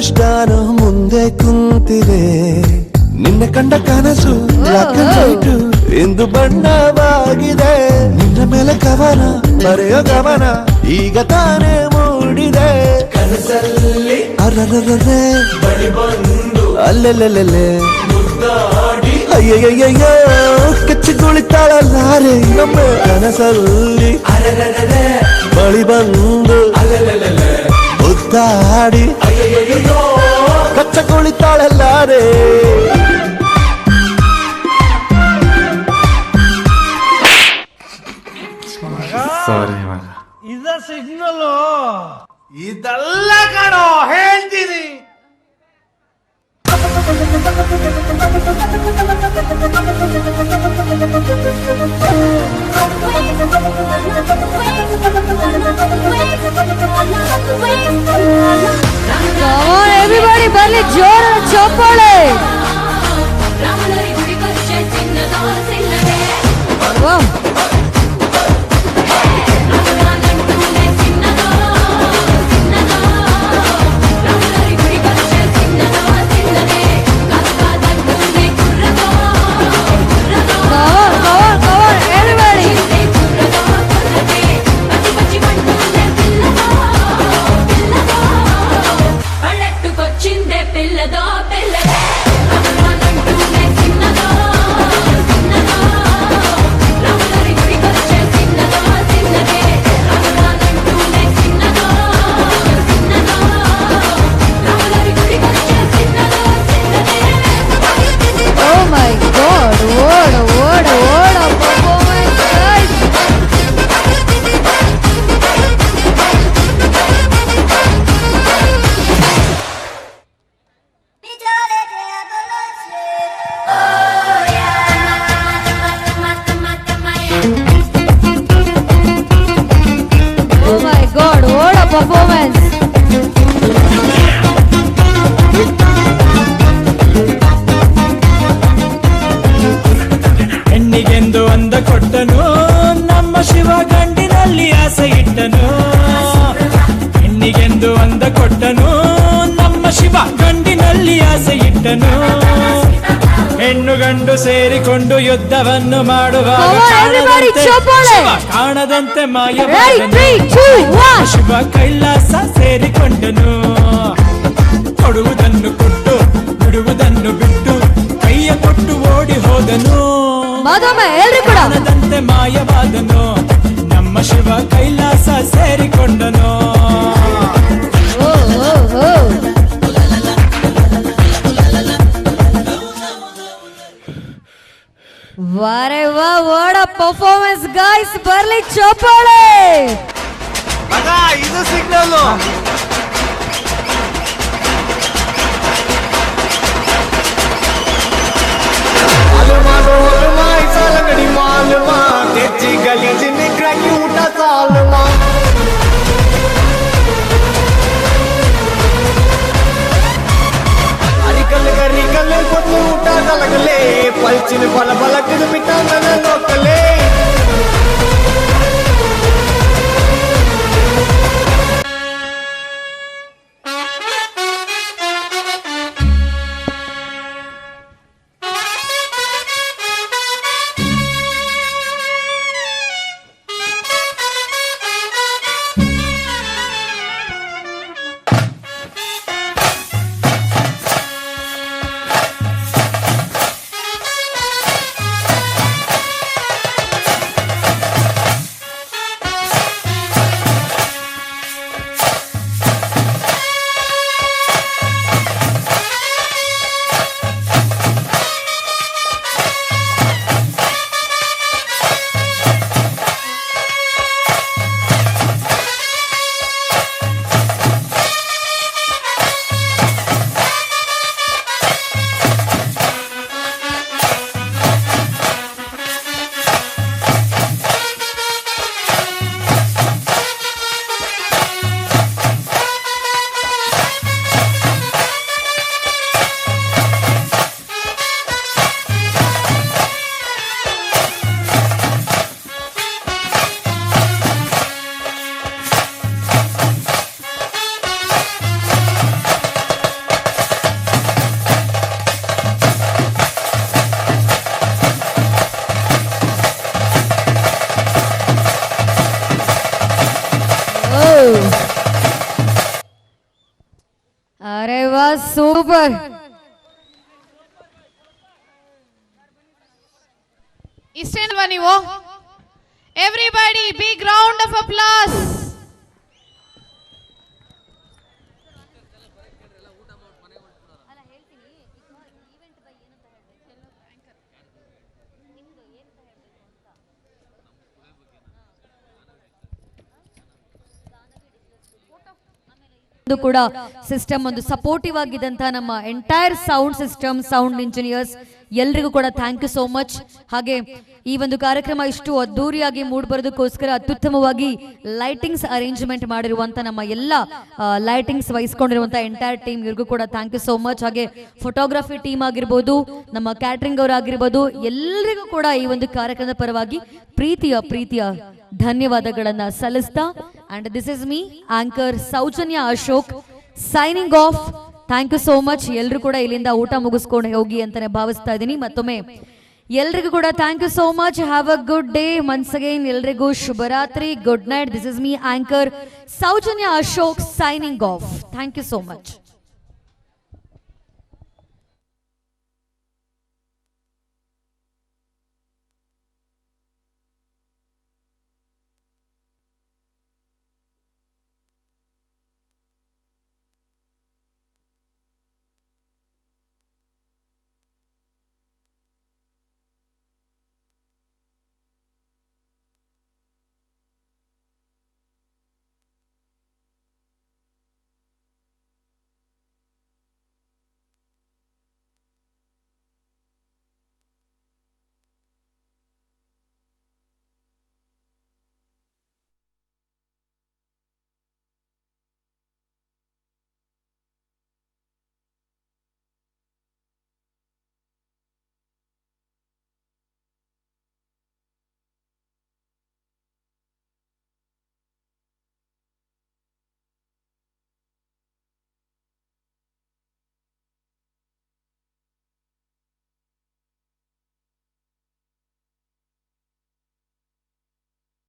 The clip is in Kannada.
ಅದೃಷ್ಟನ ಮುಂದೆ ಕುಂತಿದೆ ನಿನ್ನ ಕಂಡ ಕನಸು ಬ್ಲಾಕ್ ಅಂಡ್ ವೈಟ್ ಇಂದು ಬಣ್ಣವಾಗಿದೆ ನಿನ್ನ ಮೇಲೆ ಕವನ ಬರೆಯೋ ಗಮನ ಈಗ ತಾನೇ ಮೂಡಿದೆ ಕನಸಲ್ಲಿ ಅರರರರೆ ಬಳಿ ಬಂದು ಅಲ್ಲೆಲ್ಲೆಲ್ಲೆ ಮುದ್ದಾಡಿ ಅಯ್ಯಯ್ಯಯ್ಯೋ ಕಚ್ಚಿ ಕುಳಿತಾಳಲ್ಲಾರೆ ನಮ್ಮ ಕನಸಲ್ಲಿ ಅರರರರೆ ಬಳಿ ಬಂದು ಅಲ್ಲೆಲ್ಲೆಲ್ಲೆ ಮುದ್ದಾಡಿ ಅಯ್ಯಯ್ಯಯ್ಯೋ ಕಚ್ಚ ಕುಳಿತಾಳಲ್ಲಾರೆ ಇದ ಸಿಗ್ನಲ್ ಇದೆಲ್ಲ ಕಣೋ ಹೇಳ್ತೀನಿ. Everybody ಬರ್ಲಿ ಜೋರ ಚಪ್ಪಾಳೆ. Wow. Performance. ಹೆಣ್ಣಿಗೆಂದು ಅಂದ ಕೊಟ್ಟನು ನಮ್ಮ ಶಿವ ಗಂಡಿನಲ್ಲಿ ಆಸೆ ಇಟ್ಟನು ಹೆಣ್ಣಿಗೆಂದು ಅಂದ ಕೊಟ್ಟನು ನಮ್ಮ ಶಿವ ಗಂಡಿನಲ್ಲಿ ಆಸೆ ಇಟ್ಟನು ಹೆಣ್ಣು ಗಂಡು ಸೇರಿಕೊಂಡು ಯುದ್ಧವನ್ನು ಮಾಡುವಾಗ ಕಾಣದಂತೆ ಮಾಯವಾದನು ಶಿವ ಕೈಲಾಸ ಸೇರಿಕೊಂಡನು ಕೊಡುವುದನ್ನು ಕೊಟ್ಟು ಬಿಡುವುದನ್ನು ಬಿಟ್ಟು ಕೈಯ ಕೊಟ್ಟು ಓಡಿ ಹೋದನು ಕಾಣದಂತೆ ಮಾಯವಾದನು ನಮ್ಮ ಶಿವ ಕೈಲಾಸ ಸೇರಿಕೊಂಡನು ವಾರೆ ವಾ ವಾಟ್ ಅ ಪರ್ಫಾರ್ಮೆನ್ಸ್ ಗೈಸ್ ಬರ್ಲಿ ಚಪ್ಪಾಳೆ ಮಗ ಇದು ಸಿಗ್ನಲ್ तेजी गली च निकला क्यूटा सालमा अरिकल गरिकल कोटूटा लगले पलचिन बल बलक बिटा नन लोकले ಅರೆ ವಾ ಸೂಪರ್. ಇಷ್ಟೇನಲ್ವಾ ನೀವು? Everybody big round of applause. ಕೂಡ ಸಿಸ್ಟಮ್ ಒಂದು ಸಪೋರ್ಟಿವ್ ಆಗಿದ್ದಂತ ನಮ್ಮ entire sound system, sound engineers ಎಲ್ರಿಗೂ ಕೂಡ ಥ್ಯಾಂಕ್ ಯು ಸೋ ಮಚ್. ಹಾಗೆ ಈ ಒಂದು ಕಾರ್ಯಕ್ರಮ ಇಷ್ಟು ಅದ್ದೂರಿಯಾಗಿ ಮೂಡ್ಬರೋದಕ್ಕೋಸ್ಕರ ಅತ್ಯುತ್ತಮವಾಗಿ ಲೈಟಿಂಗ್ಸ್ ಅರೇಂಜ್ಮೆಂಟ್ ಮಾಡಿರುವಂತ ನಮ್ಮ ಎಲ್ಲ ಲೈಟಿಂಗ್ಸ್ ವಹಿಸ್ಕೊಂಡಿರುವಂತ ಎಂಟೈರ್ ಟೀಮ್ ಇವ್ರಿಗೂ ಕೂಡ ಥ್ಯಾಂಕ್ ಯು ಸೋ ಮಚ್. ಹಾಗೆ ಫೋಟೋಗ್ರಫಿ ಟೀಮ್ ಆಗಿರ್ಬೋದು, ನಮ್ಮ ಕ್ಯಾಟ್ರಿಂಗ್ ಅವರಾಗಿರ್ಬೋದು, ಎಲ್ರಿಗೂ ಕೂಡ ಈ ಒಂದು ಕಾರ್ಯಕ್ರಮದ ಪರವಾಗಿ ಪ್ರೀತಿಯ ಧನ್ಯವಾದಗಳನ್ನ ಸಲ್ಲಿಸ್ತಾ, and this is me anchor Soujanya Ashok signing off. Thank you so much. ಎಲ್ರು ಕೂಡ ಇಲ್ಲಿಂದ ಊಟ ಮುಗಿಸ್ಕೊಂಡು ಹೋಗಿ ಅಂತಾನೆ ಭಾವಿಸ್ತಾ ಇದ್ದೀನಿ. ಮತ್ತೊಮ್ಮೆ ಎಲ್ರಿಗೂ ಕೂಡ thank you so much. Have a good day once again. ಎಲ್ರಿಗೂ ಶುಭರಾತ್ರಿ, good night. This is me anchor Soujanya Ashok signing off. Thank you so much.